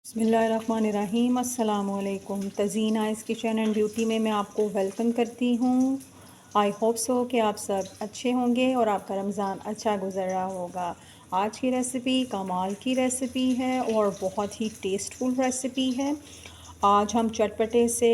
बिस्मिल्लाहिर्रहमानिर्रहीम। अस्सलामुअलैकुम। Tazeen eyes kitchen and beauty में मैं आपको वेलकम करती हूँ। आई होप सो कि आप सब अच्छे होंगे और आपका रमज़ान अच्छा गुज़र रहा होगा। आज की रेसिपी कमाल की रेसिपी है और बहुत ही टेस्टफुल रेसिपी है। आज हम चटपटे से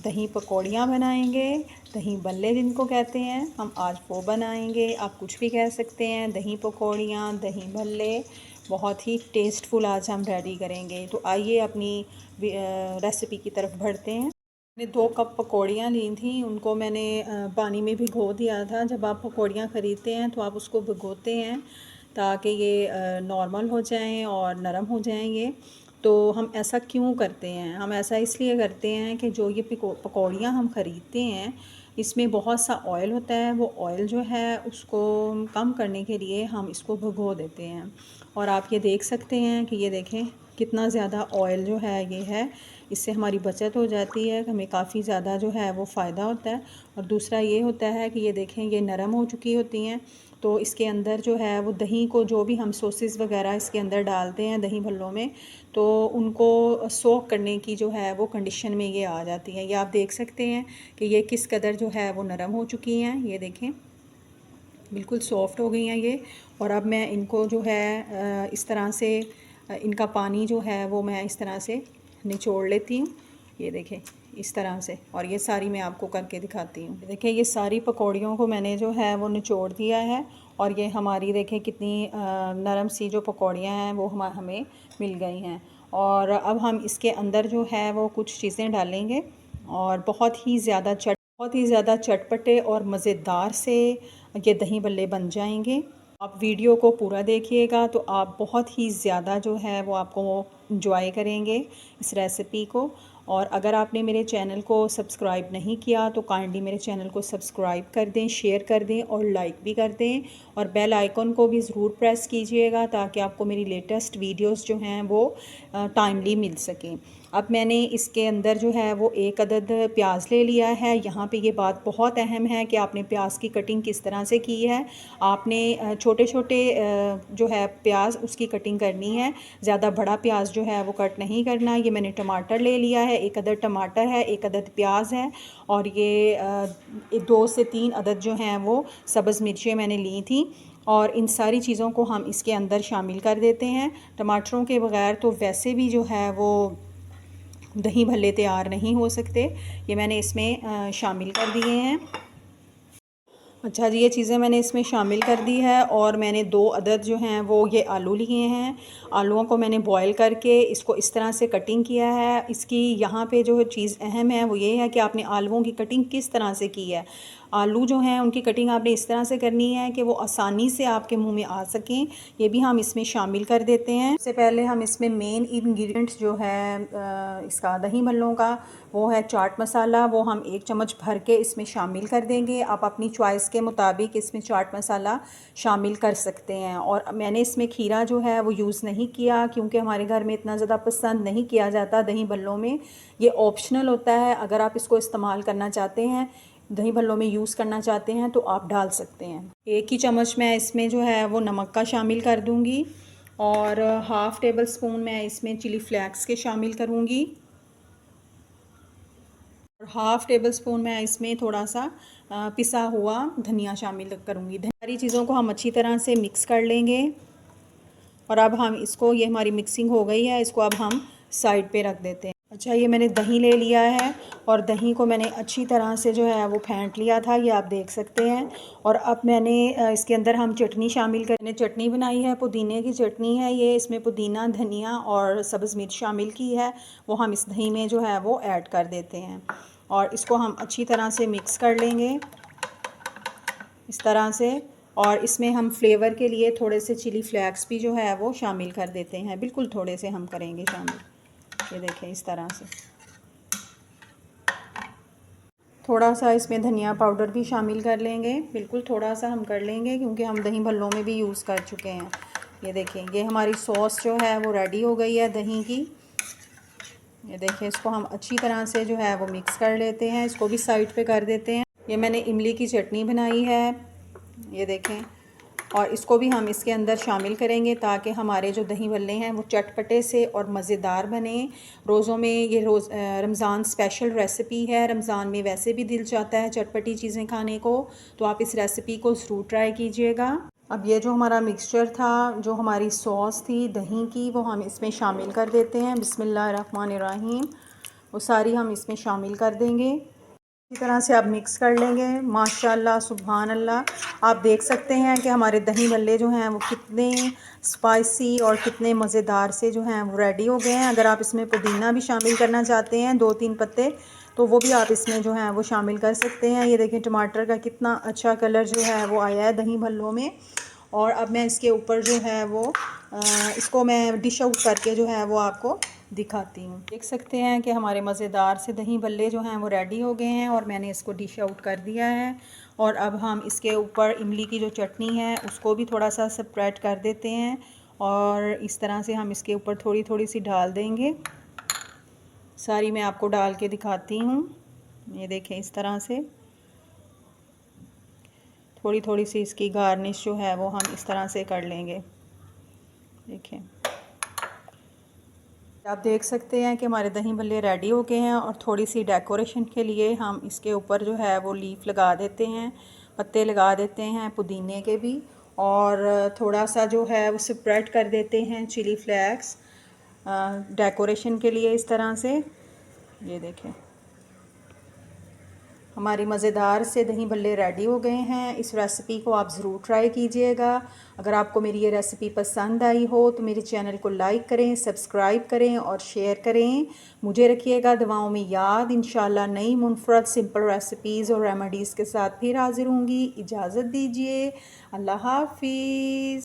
दही पकौड़ियाँ बनाएंगे, दही बल्ले जिनको कहते हैं, हम आज वो बनाएंगे। आप कुछ भी कह सकते हैं, दही पकौड़ियाँ, दही भल्ले, बहुत ही टेस्टफुल आज हम रेडी करेंगे। तो आइए अपनी रेसिपी की तरफ बढ़ते हैं। मैंने 2 कप पकौड़ियाँ ली थी, उनको मैंने पानी में भिगो दिया था। जब आप पकौड़ियाँ ख़रीदते हैं तो आप उसको भिगोते हैं ताकि ये नॉर्मल हो जाएं और नरम हो जाएं ये। तो हम ऐसा क्यों करते हैं? हम ऐसा इसलिए करते हैं कि जो ये पकौड़ियाँ हम ख़रीदते हैं इसमें बहुत सा ऑयल होता है। वो ऑयल जो है उसको कम करने के लिए हम इसको भिगो देते हैं। और आप ये देख सकते हैं कि ये देखें कितना ज़्यादा ऑयल जो है ये है। इससे हमारी बचत हो जाती है, हमें काफ़ी ज़्यादा जो है वो फ़ायदा होता है। और दूसरा ये होता है कि ये देखें ये नरम हो चुकी होती हैं। तो इसके अंदर जो है वो दही को, जो भी हम सॉसेस वगैरह इसके अंदर डालते हैं दही भल्लों में, तो उनको सोक करने की जो है वो कंडीशन में ये आ जाती है। ये आप देख सकते हैं कि ये किस कदर जो है वो नरम हो चुकी हैं। ये देखें बिल्कुल सॉफ़्ट हो गई हैं ये। और अब मैं इनको जो है इस तरह से इनका पानी जो है वो मैं इस तरह से निचोड़ लेती हूँ। ये देखें इस तरह से, और ये सारी मैं आपको करके दिखाती हूँ। देखिए ये सारी पकौड़ियों को मैंने जो है वो निचोड़ दिया है और ये हमारी देखें कितनी नरम सी जो पकौड़ियाँ हैं वो हमें मिल गई हैं। और अब हम इसके अंदर जो है वो कुछ चीज़ें डालेंगे और बहुत ही ज़्यादा चटपटे और मज़ेदार से ये दही बल्ले बन जाएंगे। आप वीडियो को पूरा देखिएगा तो आप बहुत ही ज़्यादा जो है वो आपको इंजॉय करेंगे इस रेसिपी को। और अगर आपने मेरे चैनल को सब्सक्राइब नहीं किया तो काइंडली मेरे चैनल को सब्सक्राइब कर दें, शेयर कर दें और लाइक भी कर दें। और बेल आइकन को भी ज़रूर प्रेस कीजिएगा ताकि आपको मेरी लेटेस्ट वीडियोस जो हैं वो टाइमली मिल सकें। अब मैंने इसके अंदर जो है वो 1 अदद प्याज ले लिया है। यहाँ पे ये बात बहुत अहम है कि आपने प्याज की कटिंग किस तरह से की है। आपने छोटे छोटे जो है प्याज उसकी कटिंग करनी है, ज़्यादा बड़ा प्याज जो है वो कट नहीं करना। ये मैंने टमाटर ले लिया है, 1 अदद टमाटर है, 1 अदद प्याज है और ये 2 से 3 अदद जो हैं वो सब्ज़ मिर्चें मैंने ली थी। और इन सारी चीज़ों को हम इसके अंदर शामिल कर देते हैं। टमाटरों के बगैर तो वैसे भी जो है वो दही भल्ले तैयार नहीं हो सकते। ये मैंने इसमें शामिल कर दिए हैं। अच्छा जी, ये चीज़ें मैंने इसमें शामिल कर दी है। और मैंने 2 अदद जो हैं वो ये आलू लिए हैं। आलूओं को मैंने बॉईल करके इसको इस तरह से कटिंग किया है। इसकी यहाँ पे जो चीज़ अहम है वो ये है कि आपने आलूओं की कटिंग किस तरह से की है। आलू जो हैं उनकी कटिंग आपने इस तरह से करनी है कि वो आसानी से आपके मुंह में आ सकें। ये भी हम इसमें शामिल कर देते हैं। सबसे पहले हम इसमें मेन इंग्रेडिएंट्स जो है इसका दही भल्लों का, वो है चाट मसाला। वो हम 1 चम्मच भर के इसमें शामिल कर देंगे। आप अपनी चॉइस के मुताबिक इसमें चाट मसाला शामिल कर सकते हैं। और मैंने इसमें खीरा जो है वो यूज़ नहीं किया क्योंकि हमारे घर में इतना ज़्यादा पसंद नहीं किया जाता दही भल्लों में। ये ऑप्शनल होता है, अगर आप इसको इस्तेमाल करना चाहते हैं, दही भल्लों में यूज़ करना चाहते हैं तो आप डाल सकते हैं। 1 ही चम्मच मैं इसमें जो है वो नमक का शामिल कर दूँगी और हाफ़ टेबल स्पून मैं इसमें चिली फ्लेक्स के शामिल करूँगी और हाफ़ टेबल स्पून मैं इसमें थोड़ा सा पिसा हुआ धनिया शामिल करूँगी। सारी चीज़ों को हम अच्छी तरह से मिक्स कर लेंगे। और अब हम इसको, ये हमारी मिक्सिंग हो गई है, इसको अब हम साइड पे रख देते हैं। अच्छा, ये मैंने दही ले लिया है और दही को मैंने अच्छी तरह से जो है वो फेंट लिया था, ये आप देख सकते हैं। और अब मैंने इसके अंदर हम चटनी शामिल मैंने चटनी बनाई है, पुदीने की चटनी है ये। इसमें पुदीना, धनिया और सब्ज़ मिर्च शामिल की है, वो हम इस दही में जो है वो ऐड कर देते हैं। और इसको हम अच्छी तरह से मिक्स कर लेंगे इस तरह से। और इसमें हम फ्लेवर के लिए थोड़े से चिली फ्लेक्स भी जो है वो शामिल कर देते हैं, बिल्कुल थोड़े से हम करेंगे शामिल। ये देखें इस तरह से। थोड़ा सा इसमें धनिया पाउडर भी शामिल कर लेंगे, बिल्कुल थोड़ा सा हम कर लेंगे क्योंकि हम दही भल्लों में भी यूज़ कर चुके हैं। ये देखें, ये हमारी सॉस जो है वो रेडी हो गई है दही की। ये देखें, इसको हम अच्छी तरह से जो है वो मिक्स कर लेते हैं। इसको भी साइड पे कर देते हैं। ये मैंने इमली की चटनी बनाई है, ये देखें। और इसको भी हम इसके अंदर शामिल करेंगे ताकि हमारे जो दही भल्ले हैं वो चटपटे से और मज़ेदार बने। रोज़ों में ये रमज़ान स्पेशल रेसिपी है। रमज़ान में वैसे भी दिल चाहता है चटपटी चीज़ें खाने को, तो आप इस रेसिपी को ज़रूर ट्राई कीजिएगा। अब ये जो हमारा मिक्सचर था, जो हमारी सॉस थी दही की, वो हम इसमें शामिल कर देते हैं। बिस्मिल्लाहिर्रहमानिर्रहीम। वो सारी हम इसमें शामिल कर देंगे। इसी तरह से आप मिक्स कर लेंगे। माशाल्लाह सुभान अल्लाह, आप देख सकते हैं कि हमारे दही भल्ले जो हैं वो कितने स्पाइसी और कितने मज़ेदार से जो हैं वो रेडी हो गए हैं। अगर आप इसमें पुदीना भी शामिल करना चाहते हैं 2-3 पत्ते, तो वो भी आप इसमें जो हैं वो शामिल कर सकते हैं। ये देखें टमाटर का कितना अच्छा कलर जो है वो आया है दही भल्लों में। और अब मैं इसके ऊपर जो है वो इसको मैं डिश आउट करके जो है वो आपको दिखाती हूँ। देख सकते हैं कि हमारे मज़ेदार से दही भल्ले जो हैं वो रेडी हो गए हैं और मैंने इसको डिश आउट कर दिया है। और अब हम इसके ऊपर इमली की जो चटनी है उसको भी थोड़ा सा स्प्रेड कर देते हैं और इस तरह से हम इसके ऊपर थोड़ी थोड़ी सी डाल देंगे। सारी मैं आपको डाल के दिखाती हूँ। ये देखें इस तरह से थोड़ी थोड़ी सी इसकी गार्निश जो है वो हम इस तरह से कर लेंगे। देखें, आप देख सकते हैं कि हमारे दही भल्ले रेडी हो गए हैं और थोड़ी सी डेकोरेशन के लिए हम इसके ऊपर जो है वो लीफ लगा देते हैं, पत्ते लगा देते हैं पुदीने के भी, और थोड़ा सा जो है वो स्प्रेड कर देते हैं चिली फ्लेक्स डेकोरेशन के लिए इस तरह से। ये देखें हमारी मज़ेदार से दही भल्ले रेडी हो गए हैं। इस रेसिपी को आप ज़रूर ट्राई कीजिएगा। अगर आपको मेरी ये रेसिपी पसंद आई हो तो मेरे चैनल को लाइक करें, सब्सक्राइब करें और शेयर करें। मुझे रखिएगा दुआओं में याद। इंशाल्लाह नई मुनफरद सिंपल रेसिपीज़ और रेमेडीज़ के साथ फिर हाजिर होंगी। इजाज़त दीजिए। अल्लाह हाफिज़।